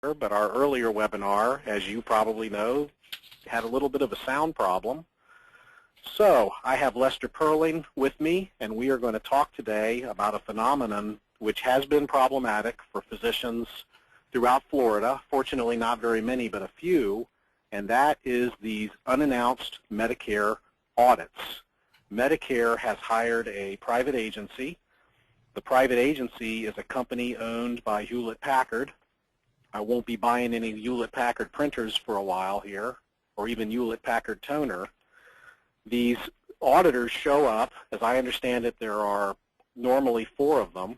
but our earlier webinar, as you probably know, had a little bit of a sound problem. So I have Lester Perling with me, and we are going to talk today about a phenomenon which has been problematic for physicians throughout Florida, fortunately not very many, but a few, and that is these unannounced Medicare audits. Medicare has hired a private agency. The private agency is a company owned by Hewlett-Packard. I won't be buying any Hewlett-Packard printers for a while here, or even Hewlett-Packard toner. These auditors show up. As I understand it, there are normally 4 of them,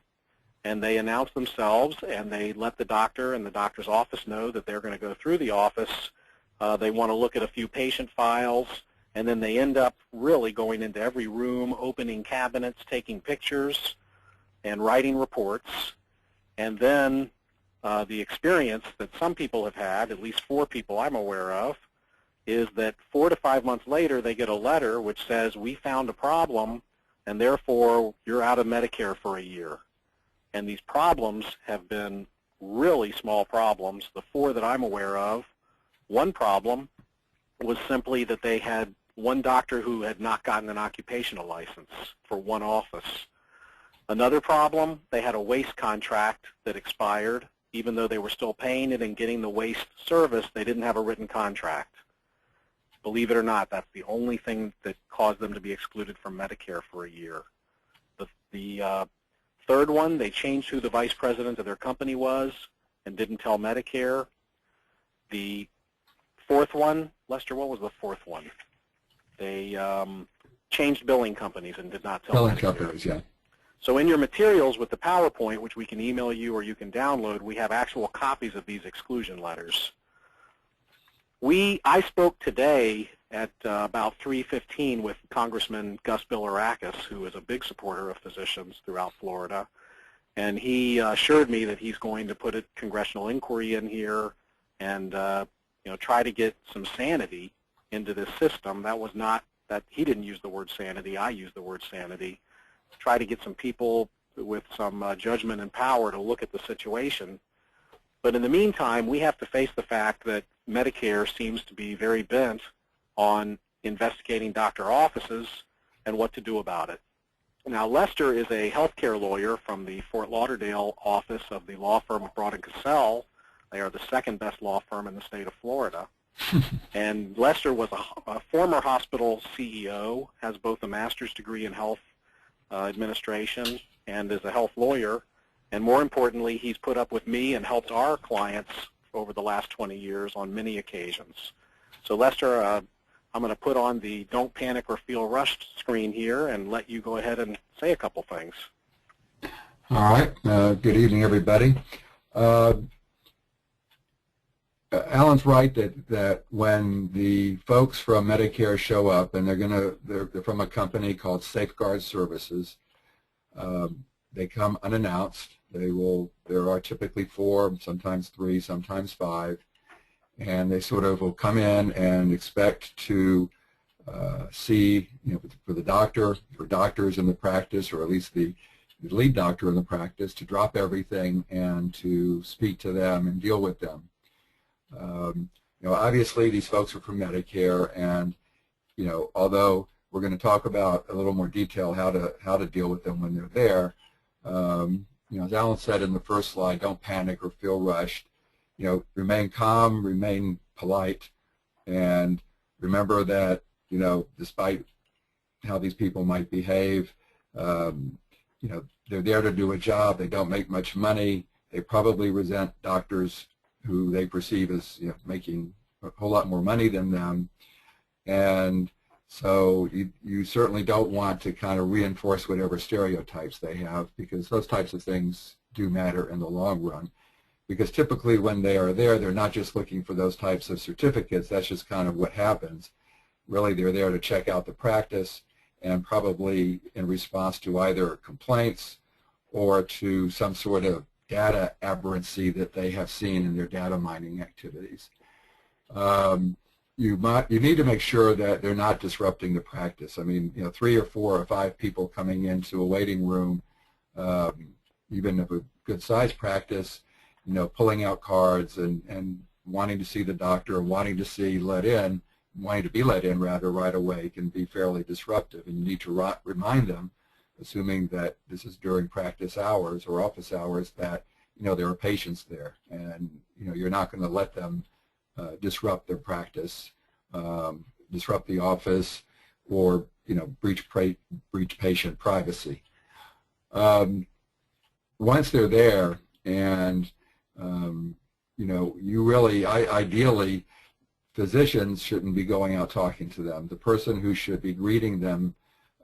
and they announce themselves, and they let the doctor and the doctor's office know that they're going to go through the office. They want to look at a few patient files, and then they end up really going into every room, opening cabinets, taking pictures, and writing reports. And then the experience that some people have had, at least 4 people I'm aware of, is that 4 to 5 months later they get a letter which says, we found a problem, and therefore you're out of Medicare for a year. And these problems have been really small problems. The 4 that I'm aware of, one problem was simply that they had one doctor who had not gotten an occupational license for one office. Another problem, they had a waste contract that expired. Even though they were still paying it and getting the waste service, they didn't have a written contract. Believe it or not, that's the only thing that caused them to be excluded from Medicare for a year. The third one, they changed who the vice president of their company was and didn't tell Medicare. The 4th one, Lester, what was the 4th one? They changed billing companies and did not tell billing Medicare. Companies, yeah. So in your materials with the PowerPoint, which we can email you or you can download, we have actual copies of these exclusion letters. I spoke today at about 3:15 with Congressman Gus Bilirakis, who is a big supporter of physicians throughout Florida, and he assured me that he's going to put a congressional inquiry in here and try to get some sanity into this system. That was not that he didn't use the word sanity. I used the word sanity. Try to get some people with some judgment and power to look at the situation. But in the meantime, we have to face the fact that Medicare seems to be very bent on investigating doctor offices and what to do about it. Now, Lester is a healthcare lawyer from the Fort Lauderdale office of the law firm of Broad & Cassel. They are the 2nd best law firm in the state of Florida. And Lester was a former hospital CEO, has both a master's degree in health administration and is a health lawyer, and more importantly, he's put up with me and helped our clients over the last 20 years on many occasions. So Lester, I'm going to put on the don't panic or feel rushed screen here and let you go ahead and say a couple things. All right. Good evening, everybody. Alan's right that when the folks from Medicare show up, and they're from a company called Safeguard Services, they come unannounced. There are typically 4, sometimes 3, sometimes 5, and they sort of will come in and expect to see, for the doctor, for doctors in the practice, or at least the lead doctor in the practice, to drop everything and to speak to them and deal with them. Obviously these folks are from Medicare, and although we're going to talk about a little more detail how to deal with them when they're there, as Alan said in the first slide, don't panic or feel rushed. Remain calm, remain polite, and remember that despite how these people might behave, they're there to do a job. They don't make much money. They probably resent doctors who they perceive as making a whole lot more money than them, and so you certainly don't want to kind of reinforce whatever stereotypes they have, because those types of things do matter in the long run. Because typically when they are there, they're not just looking for those types of certificates. That's just kind of what happens. Really, they're there to check out the practice, and probably in response to either complaints or to some sort of data aberrancy that they have seen in their data mining activities. You need to make sure that they're not disrupting the practice. I mean, 3 or 4 or 5 people coming into a waiting room, even of a good-sized practice, pulling out cards and wanting to see the doctor, wanting to be let in rather right away can be fairly disruptive, and you need to remind them, assuming that this is during practice hours or office hours, that there are patients there, and you're not going to let them disrupt their practice, disrupt the office, or breach patient privacy. Once they're there, and ideally, physicians shouldn't be going out talking to them. The person who should be greeting them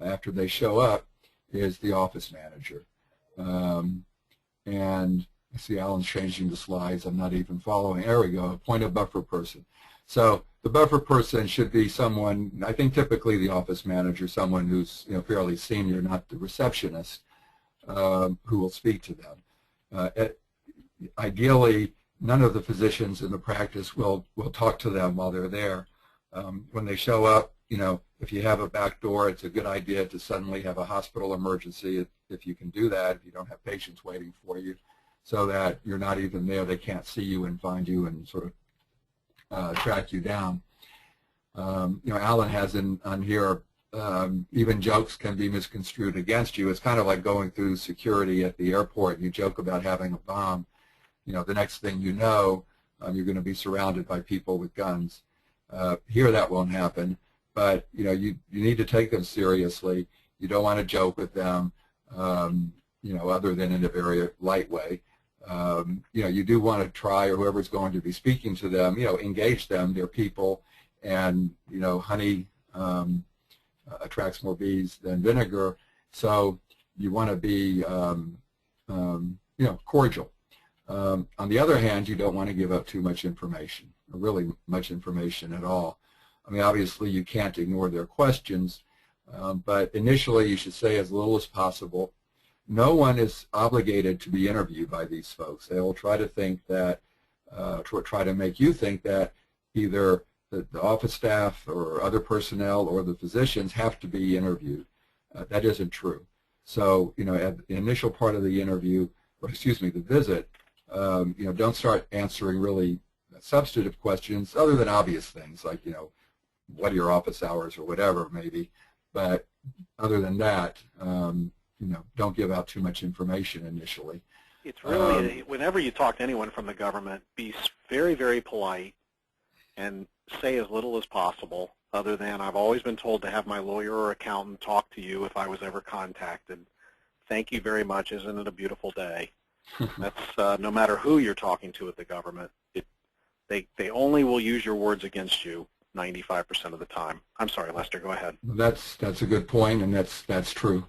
after they show up is the office manager. And I see Alan's changing the slides. I'm not even following. There we go, appointed buffer person. So the buffer person should be someone, I think typically the office manager, someone who's fairly senior, not the receptionist, who will speak to them. Ideally, none of the physicians in the practice will talk to them while they're there. When they show up, if you have a back door, it's a good idea to suddenly have a hospital emergency if you can do that, if you don't have patients waiting for you, so that you're not even there, they can't see you and find you and sort of track you down. Alan has on here, even jokes can be misconstrued against you. It's kind of like going through security at the airport. You joke about having a bomb. The next thing you know, you're going to be surrounded by people with guns. Here that won't happen, but you need to take them seriously. You don't want to joke with them, other than in a very light way. You do want to try, or whoever's going to be speaking to them, engage them. They're people, and honey attracts more bees than vinegar, so you want to be cordial. On the other hand, you don't want to give up too much information, or really much information at all. I mean, obviously you can't ignore their questions, but initially you should say as little as possible. No one is obligated to be interviewed by these folks. They will try to think that, try to make you think that either the office staff or other personnel or the physicians have to be interviewed. That isn't true. So, at the initial part of the interview, or excuse me, the visit, don't start answering really substantive questions other than obvious things like, what are your office hours or whatever maybe. But other than that, don't give out too much information initially. It's really, whenever you talk to anyone from the government, be very, very polite and say as little as possible, other than I've always been told to have my lawyer or accountant talk to you if I was ever contacted. Thank you very much. Isn't it a beautiful day? That's no matter who you're talking to at the government. They only will use your words against you 95% of the time. I'm sorry, Lester, go ahead. That's a good point, and that's true.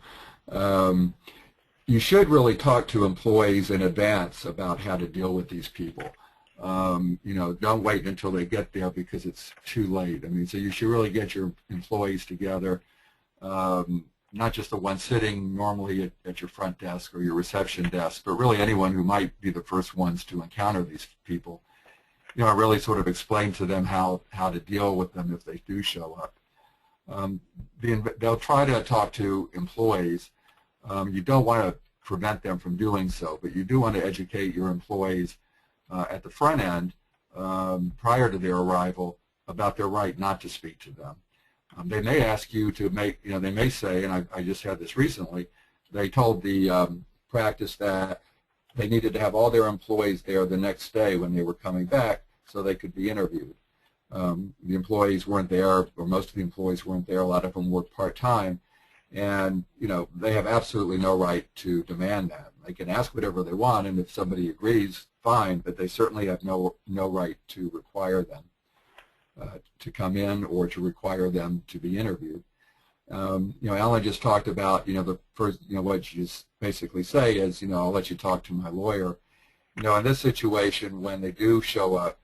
You should really talk to employees in advance about how to deal with these people. Don't wait until they get there because it's too late. I mean, so you should really get your employees together, not just the one sitting normally at your front desk or your reception desk, but really anyone who might be the first ones to encounter these people. Really sort of explain to them how to deal with them if they do show up. They'll try to talk to employees. You don't want to prevent them from doing so, but you do want to educate your employees at the front end prior to their arrival about their right not to speak to them. They may ask you to make, they may say, and I just had this recently, they told the practice that they needed to have all their employees there the next day when they were coming back so they could be interviewed. The employees weren't there, or most of the employees weren't there. A lot of them worked part-time, and they have absolutely no right to demand that. They can ask whatever they want, and if somebody agrees, fine, but they certainly have no right to require them to come in or to require them to be interviewed. Alan just talked about, the first, what you just basically say is, I'll let you talk to my lawyer. In this situation, when they do show up,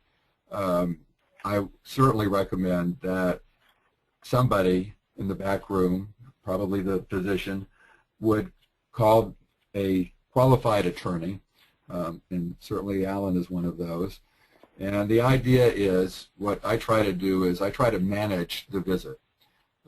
I certainly recommend that somebody in the back room, probably the physician, would call a qualified attorney, and certainly Alan is one of those. And the idea is, what I try to do is I try to manage the visit.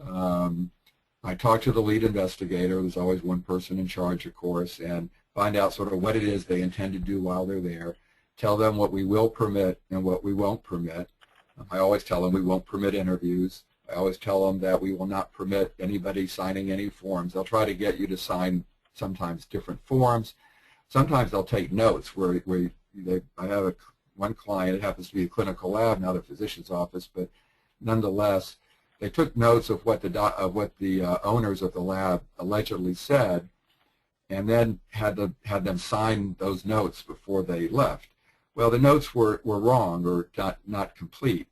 I talk to the lead investigator. There's always one person in charge, of course, and find out sort of what it is they intend to do while they're there. tell them what we will permit and what we won't permit. I always tell them we won't permit interviews. I always tell them that we will not permit anybody signing any forms. They'll try to get you to sign sometimes different forms. Sometimes they'll take notes where I have one client, it happens to be a clinical lab, not a physician's office, but nonetheless, they took notes of what the owners of the lab allegedly said, and then had them sign those notes before they left. Well, the notes were wrong or not complete,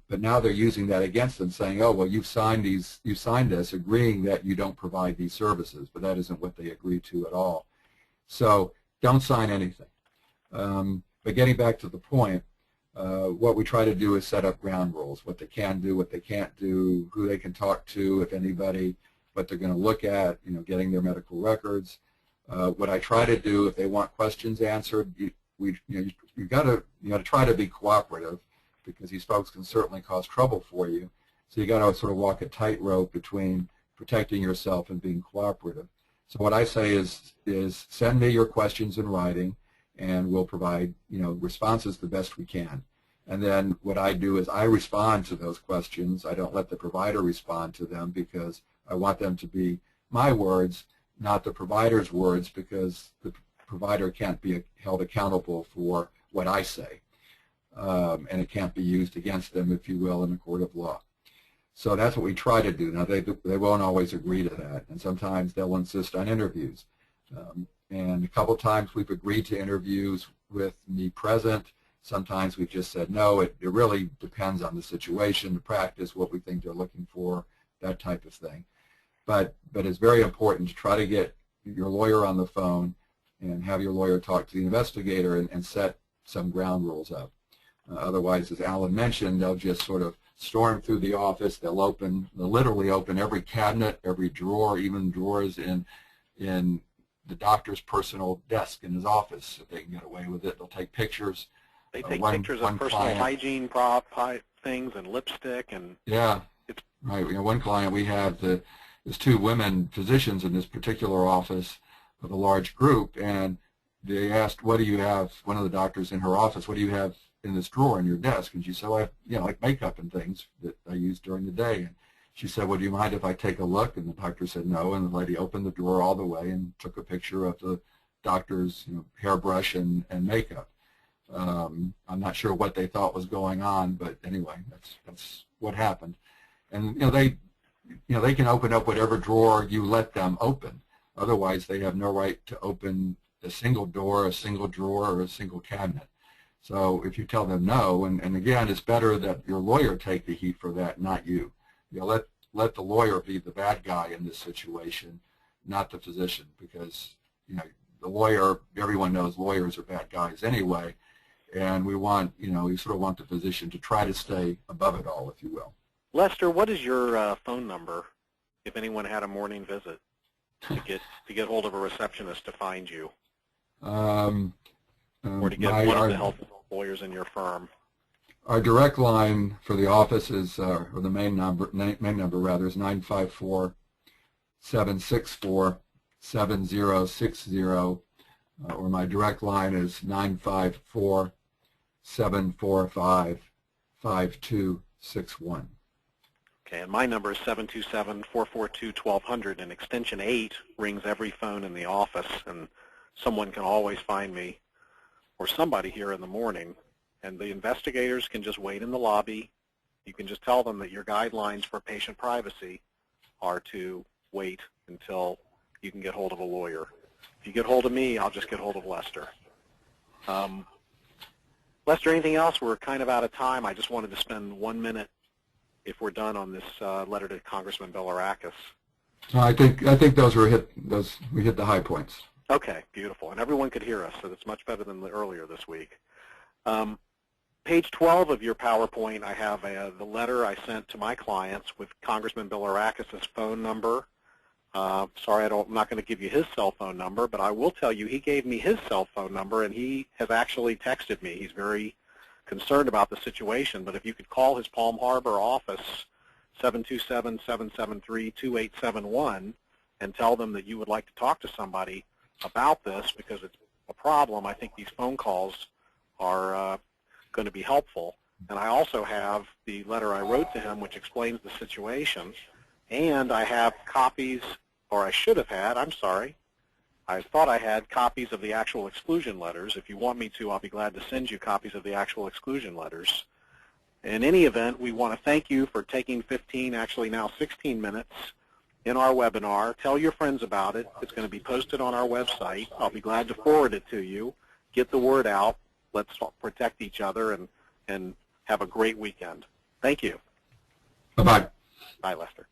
but now they're using that against them, saying, "Oh, well, you signed this agreeing that you don't provide these services," but that isn't what they agreed to at all. So don't sign anything. But getting back to the point, what we try to do is set up ground rules: what they can do, what they can't do, who they can talk to, if anybody, what they're going to look at, getting their medical records. What I try to do, if they want questions answered, you got to try to be cooperative, because these folks can certainly cause trouble for you. So you got to sort of walk a tightrope between protecting yourself and being cooperative. So what I say is send me your questions in writing, and we'll provide responses the best we can. And then what I do is I respond to those questions. I don't let the provider respond to them, because I want them to be my words, not the provider's words, because the provider can't be held accountable for what I say, and it can't be used against them, if you will, in a court of law. So that's what we try to do. Now, they won't always agree to that, and sometimes they'll insist on interviews. And a couple times we've agreed to interviews with me present. Sometimes we've just said no. It really depends on the situation, the practice, what we think they're looking for, that type of thing. But it's very important to try to get your lawyer on the phone and have your lawyer talk to the investigator and set some ground rules up. Otherwise, as Alan mentioned, they'll just sort of storm through the office. They'll literally open every cabinet, every drawer, even drawers in the doctor's personal desk in his office, if they can get away with it. They'll take pictures. They take pictures of personal hygiene things and lipstick and. Yeah, right. One client we have, there's two women physicians in this particular office of a large group, and they asked, "What do you have?" One of the doctors in her office, "What do you have in this drawer in your desk?" And she said, "Well, I have, like makeup and things that I use during the day." And she said, "Well, do you mind if I take a look?" And the doctor said no, and the lady opened the drawer all the way and took a picture of the doctor's hairbrush and makeup. I'm not sure what they thought was going on, but anyway, that's what happened. And they can open up whatever drawer you let them open. Otherwise, they have no right to open a single door, a single drawer, or a single cabinet. So if you tell them no, and again, it's better that your lawyer take the heat for that, not you. Let the lawyer be the bad guy in this situation, not the physician, because the lawyer, everyone knows lawyers are bad guys anyway, and we sort of want the physician to try to stay above it all, if you will. Lester, what is your phone number if anyone had a morning visit to get hold of a receptionist to find you, or to get one of the health lawyers in your firm? Our direct line for the office is, or the main number rather, is 954-764-7060, or my direct line is 954-745-5261. Okay, and my number is 727-442-1200, and extension 8 rings every phone in the office, and someone can always find me, or somebody here in the morning. And the investigators can just wait in the lobby. You can just tell them that your guidelines for patient privacy are to wait until you can get hold of a lawyer. If you get hold of me, I'll just get hold of Lester. Lester, anything else? We're kind of out of time. I just wanted to spend 1 minute, if we're done, on this letter to Congressman Bilirakis. I think we hit the high points. Okay, beautiful. And everyone could hear us, so that's much better than earlier this week. Page 12 of your PowerPoint, I have the letter I sent to my clients with Congressman Bilirakis' phone number. Sorry, I'm not going to give you his cell phone number, but I will tell you he gave me his cell phone number, and he has actually texted me. He's very concerned about the situation, but if you could call his Palm Harbor office, 727-773-2871, and tell them that you would like to talk to somebody about this because it's a problem. I think these phone calls are going to be helpful. And I also have the letter I wrote to him, which explains the situation. And I have copies, or I should have had, I'm sorry, I thought I had copies of the actual exclusion letters. If you want me to, I'll be glad to send you copies of the actual exclusion letters. In any event, we want to thank you for taking 15, actually now 16 minutes in our webinar. Tell your friends about it. It's going to be posted on our website. I'll be glad to forward it to you. Get the word out. Let's protect each other and have a great weekend. Thank you. Bye-bye. Bye, Lester.